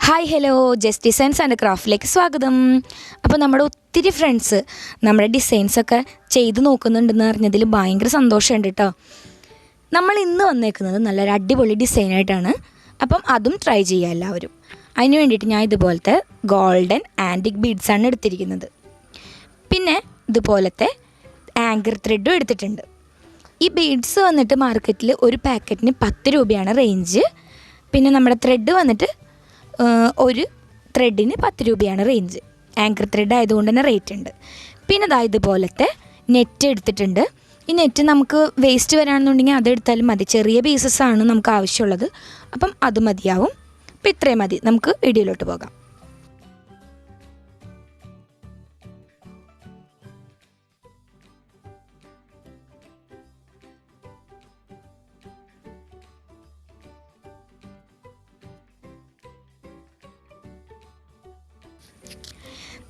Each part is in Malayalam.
Hi hello just designs and ക്രാഫ്റ്റിലേക്ക് സ്വാഗതം. അപ്പോൾ നമ്മുടെ ഒത്തിരി ഫ്രണ്ട്സ് നമ്മുടെ ഡിസൈൻസൊക്കെ ചെയ്ത് നോക്കുന്നുണ്ടെന്ന് അറിഞ്ഞതിൽ ഭയങ്കര സന്തോഷമുണ്ട് കേട്ടോ. നമ്മൾ ഇന്ന് വന്നേക്കുന്നത് നല്ലൊരു അടിപൊളി ഡിസൈനായിട്ടാണ്. അപ്പം അതും ട്രൈ ചെയ്യുക എല്ലാവരും. അതിന് വേണ്ടിയിട്ട് ഞാൻ ഇതുപോലത്തെ ഗോൾഡൻ ആൻറ്റിക് ബീഡ്സാണ് എടുത്തിരിക്കുന്നത്. പിന്നെ ഇതുപോലത്തെ ആങ്കർ ത്രെഡും എടുത്തിട്ടുണ്ട്. ഈ ബീഡ്സ് വന്നിട്ട് മാർക്കറ്റിൽ ഒരു പാക്കറ്റിന് 10 രൂപയാണ് റേഞ്ച്. പിന്നെ നമ്മുടെ ത്രെഡ് വന്നിട്ട് ഒരു ത്രെഡിന് 10 രൂപയാണ് റേഞ്ച്. ആങ്കർ ത്രെഡ് ആയതുകൊണ്ട് തന്നെ റേറ്റ് ഉണ്ട്. പിന്നെ ഇതാ ഇതുപോലത്തെ നെറ്റ് എടുത്തിട്ടുണ്ട്. ഈ നെറ്റ് നമുക്ക് വേസ്റ്റ് വരാണെന്നുണ്ടെങ്കിൽ അതെടുത്താലും മതി. ചെറിയ പീസസ്സാണ് നമുക്ക് ആവശ്യമുള്ളത്. അപ്പം അത് മതിയാവും. അപ്പം ഇത്രയും മതി. നമുക്ക് വീഡിയോയിലോട്ട് പോകാം.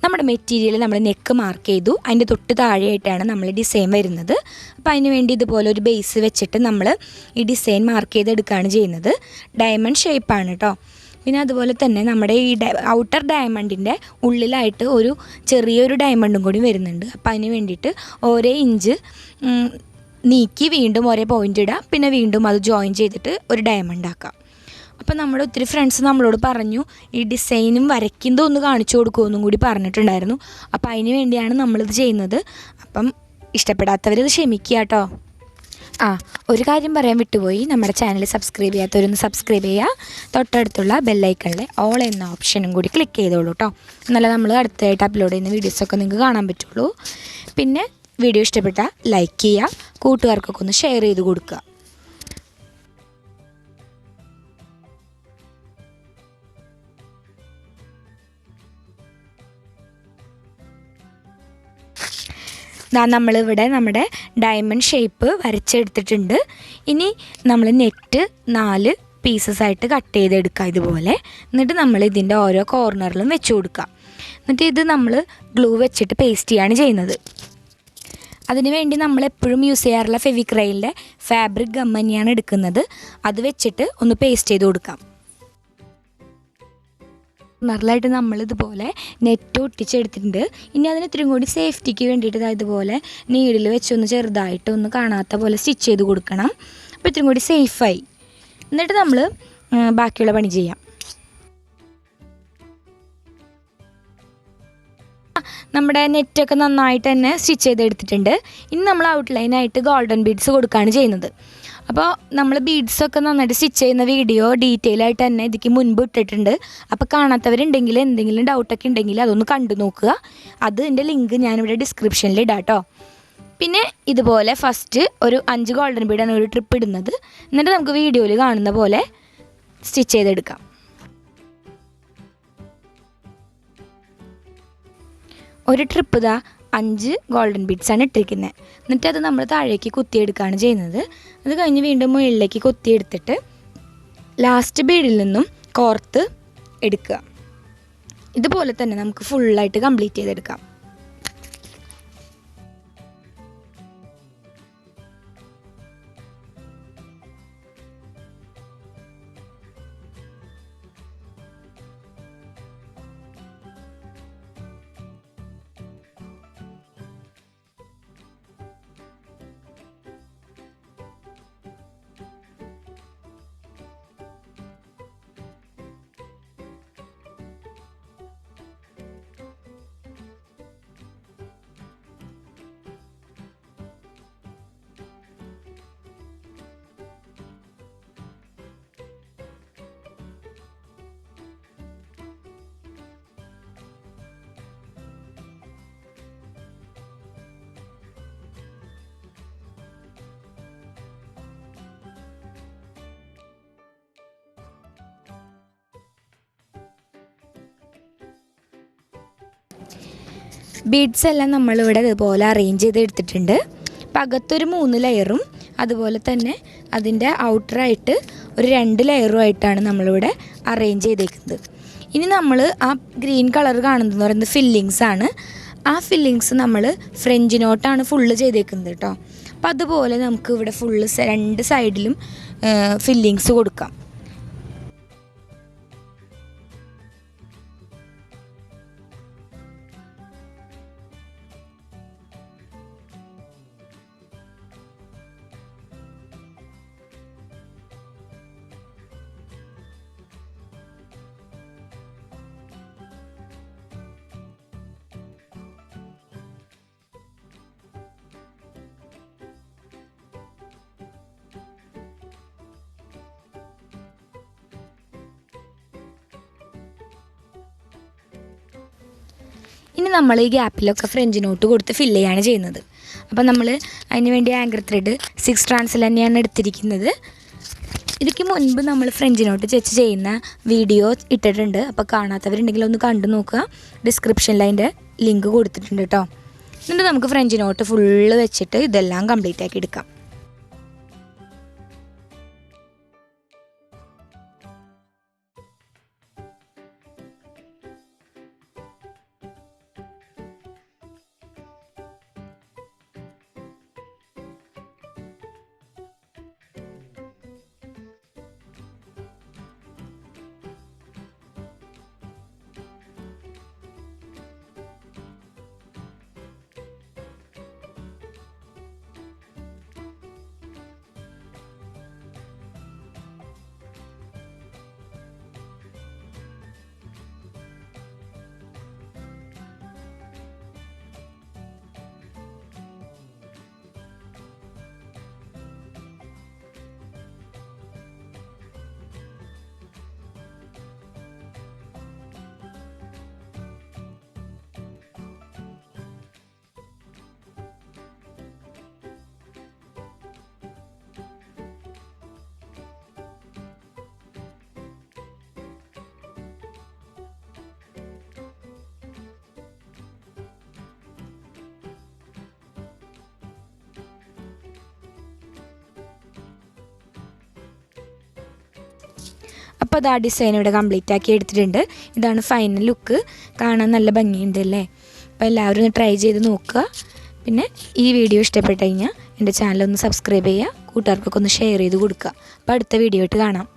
നമ്മുടെ മെറ്റീരിയൽ നമ്മൾ നെക്ക് മാർക്ക് ചെയ്തു. അതിൻ്റെ തൊട്ട് താഴെയായിട്ടാണ് നമ്മൾ ഡിസൈൻ വരുന്നത്. അപ്പോൾ അതിന് വേണ്ടി ഇതുപോലെ ഒരു ബേസ് വെച്ചിട്ട് നമ്മൾ ഈ ഡിസൈൻ മാർക്ക് ചെയ്തെടുക്കുകയാണ് ചെയ്യുന്നത്. ഡയമണ്ട് ഷേപ്പാണ് കേട്ടോ. പിന്നെ അതുപോലെ തന്നെ നമ്മുടെ ഈ ഔട്ടർ ഡയമണ്ടിൻ്റെ ഉള്ളിലായിട്ട് ഒരു ചെറിയൊരു ഡയമണ്ടും കൂടി വരുന്നുണ്ട്. അപ്പോൾ അതിന് വേണ്ടിയിട്ട് ഓരോ ഇഞ്ച് നീക്കി വീണ്ടും ഒരേ പോയിൻ്റ് ഇടുക. പിന്നെ വീണ്ടും അത് ജോയിൻ ചെയ്തിട്ട് ഒരു ഡയമണ്ട് ആക്കാം. അപ്പം നമ്മുടെ ഒത്തിരി ഫ്രണ്ട്സ് നമ്മളോട് പറഞ്ഞു ഈ ഡിസൈനും വരയ്ക്കുന്നതും ഒന്ന് കാണിച്ചു കൊടുക്കുമെന്നും കൂടി പറഞ്ഞിട്ടുണ്ടായിരുന്നു. അപ്പോൾ അതിന് വേണ്ടിയാണ് നമ്മളിത് ചെയ്യുന്നത്. അപ്പം ഇഷ്ടപ്പെടാത്തവരിത് ക്ഷമിക്കുക കേട്ടോ. ഒരു കാര്യം പറയാൻ വിട്ടുപോയി. നമ്മുടെ ചാനൽ സബ്സ്ക്രൈബ് ചെയ്യാത്തവരൊന്ന് സബ്സ്ക്രൈബ് ചെയ്യുക. തൊട്ടടുത്തുള്ള ബെല്ലൈക്കണിലെ ഓൾ എന്ന ഓപ്ഷനും കൂടി ക്ലിക്ക് ചെയ്തോളൂ കേട്ടോ. എന്നാലേ നമ്മൾ അടുത്തായിട്ട് അപ്ലോഡ് ചെയ്യുന്ന വീഡിയോസൊക്കെ നിങ്ങൾക്ക് കാണാൻ പറ്റുള്ളൂ. പിന്നെ വീഡിയോ ഇഷ്ടപ്പെട്ടാൽ ലൈക്ക് ചെയ്യുക. കൂട്ടുകാർക്കൊക്കെ ഒന്ന് ഷെയർ ചെയ്ത് കൊടുക്കുക. നമ്മളിവിടെ നമ്മുടെ ഡയമണ്ട് ഷേപ്പ് വരച്ചെടുത്തിട്ടുണ്ട്. ഇനി നമ്മൾ നെറ്റ് 4 പീസസായിട്ട് കട്ട് ചെയ്തെടുക്കുക ഇതുപോലെ. എന്നിട്ട് നമ്മൾ ഇതിൻ്റെ ഓരോ കോർണറിലും വെച്ച് കൊടുക്കുക. എന്നിട്ട് ഇത് നമ്മൾ ഗ്ലൂ വെച്ചിട്ട് പേസ്റ്റ് ചെയ്യാണ് ചെയ്യുന്നത്. അതിന് വേണ്ടി നമ്മൾ എപ്പോഴും യൂസ് ചെയ്യാറുള്ള ഫെവിക്രൈലിൻ്റെ ഫാബ്രിക് ഗം തന്നെയാണ് എടുക്കുന്നത്. അത് വെച്ചിട്ട് ഒന്ന് പേസ്റ്റ് ചെയ്ത് കൊടുക്കാം. കോർണറിലായിട്ട് നമ്മളിതുപോലെ നെറ്റ് ഒട്ടിച്ചെടുത്തിട്ടുണ്ട്. ഇനി അതിന് ഇത്രയും കൂടി സേഫ്റ്റിക്ക് വേണ്ടിയിട്ട് ഇതുപോലെ നീഡിൽ വെച്ചൊന്ന് ചെറുതായിട്ട് ഒന്ന് കാണാത്ത പോലെ സ്റ്റിച്ച് ചെയ്ത് കൊടുക്കണം. അപ്പോൾ ഇത്രയും കൂടി സേഫായി. എന്നിട്ട് നമ്മൾ ബാക്കിയുള്ള പണി ചെയ്യാം. നമ്മുടെ നെറ്റൊക്കെ നന്നായിട്ട് തന്നെ സ്റ്റിച്ച് ചെയ്തെടുത്തിട്ടുണ്ട്. ഇനി നമ്മൾ ഔട്ട്ലൈനായിട്ട് ഗോൾഡൻ ബീഡ്സ് കൊടുക്കുകയാണ് ചെയ്യുന്നത്. അപ്പോൾ നമ്മൾ ബീഡ്സൊക്കെ നന്നായിട്ട് സ്റ്റിച്ച് ചെയ്യുന്ന വീഡിയോ ഡീറ്റെയിൽ ആയിട്ട് തന്നെ ഇതിക്ക് മുൻപ് ഇട്ടിട്ടുണ്ട്. അപ്പോൾ കാണാത്തവരുണ്ടെങ്കിൽ എന്തെങ്കിലും ഡൗട്ടൊക്കെ ഉണ്ടെങ്കിൽ അതൊന്ന് കണ്ടു നോക്കുക. അതിൻ്റെ ലിങ്ക് ഞാനിവിടെ ഡിസ്ക്രിപ്ഷനിൽ ഇടാം കേട്ടോ. പിന്നെ ഇതുപോലെ ഫസ്റ്റ് ഒരു 5 ഗോൾഡൻ ബീഡാണ് ഒരു ട്രിപ്പ് ഇടുന്നത്. എന്നിട്ട് നമുക്ക് വീഡിയോയിൽ കാണുന്ന പോലെ സ്റ്റിച്ച് ചെയ്തെടുക്കാം. ഒരു ട്രിപ്പ് 5 ഗോൾഡൻ ബീഡ്സാണ് ഇട്ടിരിക്കുന്നത്. എന്നിട്ട് അത് നമ്മൾ താഴേക്ക് കുത്തിയെടുക്കുകയാണ് ചെയ്യുന്നത്. അത് കഴിഞ്ഞ് വീണ്ടും മുകളിലേക്ക് കുത്തിയെടുത്തിട്ട് ലാസ്റ്റ് ബീഡിൽ നിന്നും കോർത്ത് എടുക്കുക. ഇതുപോലെ തന്നെ നമുക്ക് ഫുള്ളായിട്ട് കംപ്ലീറ്റ് ചെയ്തെടുക്കാം. ബീഡ്സ് എല്ലാം നമ്മളിവിടെ ഇതുപോലെ അറേഞ്ച് ചെയ്ത് എടുത്തിട്ടുണ്ട്. അപ്പം അകത്തൊരു 3 ലെയറും അതുപോലെ തന്നെ അതിൻ്റെ ഔട്ടറായിട്ട് ഒരു 2 ലെയറുമായിട്ടാണ് നമ്മളിവിടെ അറേഞ്ച് ചെയ്തേക്കുന്നത്. ഇനി നമ്മൾ ആ ഗ്രീൻ കളർ കാണുന്നതെന്ന് പറയുന്നത് ഫില്ലിങ്സ് ആണ്. ആ ഫില്ലിങ്സ് നമ്മൾ ഫ്രഞ്ച് നോട്ടാണ് ഫുള്ള് ചെയ്തേക്കുന്നത് കേട്ടോ. അപ്പോൾ അതുപോലെ നമുക്ക് ഇവിടെ ഫുള്ള് 2 സൈഡിലും ഫില്ലിങ്സ് കൊടുക്കാം. ഇനി നമ്മൾ ഈ ഗ്യാപ്പിലൊക്കെ ഫ്രഞ്ച് നോട്ട് കൊടുത്ത് ഫില്ല് ചെയ്യാണ് ചെയ്യുന്നത്. അപ്പോൾ നമ്മൾ അതിന് വേണ്ടി ആങ്കർ ത്രെഡ് 6 സ്ട്രാൻഡ്സിൽ തന്നെയാണ് എടുത്തിരിക്കുന്നത്. ഇതിക്ക് മുൻപ് നമ്മൾ ഫ്രഞ്ച് നോട്ട് ചെച്ച് ചെയ്യുന്ന വീഡിയോ ഇട്ടിട്ടുണ്ട്. അപ്പോൾ കാണാത്തവരുണ്ടെങ്കിൽ ഒന്ന് കണ്ടു നോക്കുക. ഡിസ്ക്രിപ്ഷനിൽ അതിൻ്റെ ലിങ്ക് കൊടുത്തിട്ടുണ്ട് കേട്ടോ. എന്നിട്ട് നമുക്ക് ഫ്രഞ്ച് നോട്ട് ഫുള്ള് വെച്ചിട്ട് ഇതെല്ലാം കംപ്ലീറ്റ് ആക്കി എടുക്കാം. അപ്പോൾ അത് ആ ഡിസൈൻ ഇവിടെ കംപ്ലീറ്റ് ആക്കി എടുത്തിട്ടുണ്ട്. ഇതാണ് ഫൈനൽ ലുക്ക്. കാണാൻ നല്ല ഭംഗിയുണ്ട് അല്ലേ? അപ്പോൾ എല്ലാവരും ഒന്ന് ട്രൈ ചെയ്ത് നോക്കുക. പിന്നെ ഈ വീഡിയോ ഇഷ്ടപ്പെട്ട് കഴിഞ്ഞാൽ എൻ്റെ ചാനലൊന്ന് സബ്സ്ക്രൈബ് ചെയ്യുക, കൂട്ടുകാർക്കൊക്കെ ഒന്ന് ഷെയർ ചെയ്ത് കൊടുക്കുക. അപ്പോൾ അടുത്ത വീഡിയോ ആയിട്ട് കാണാം.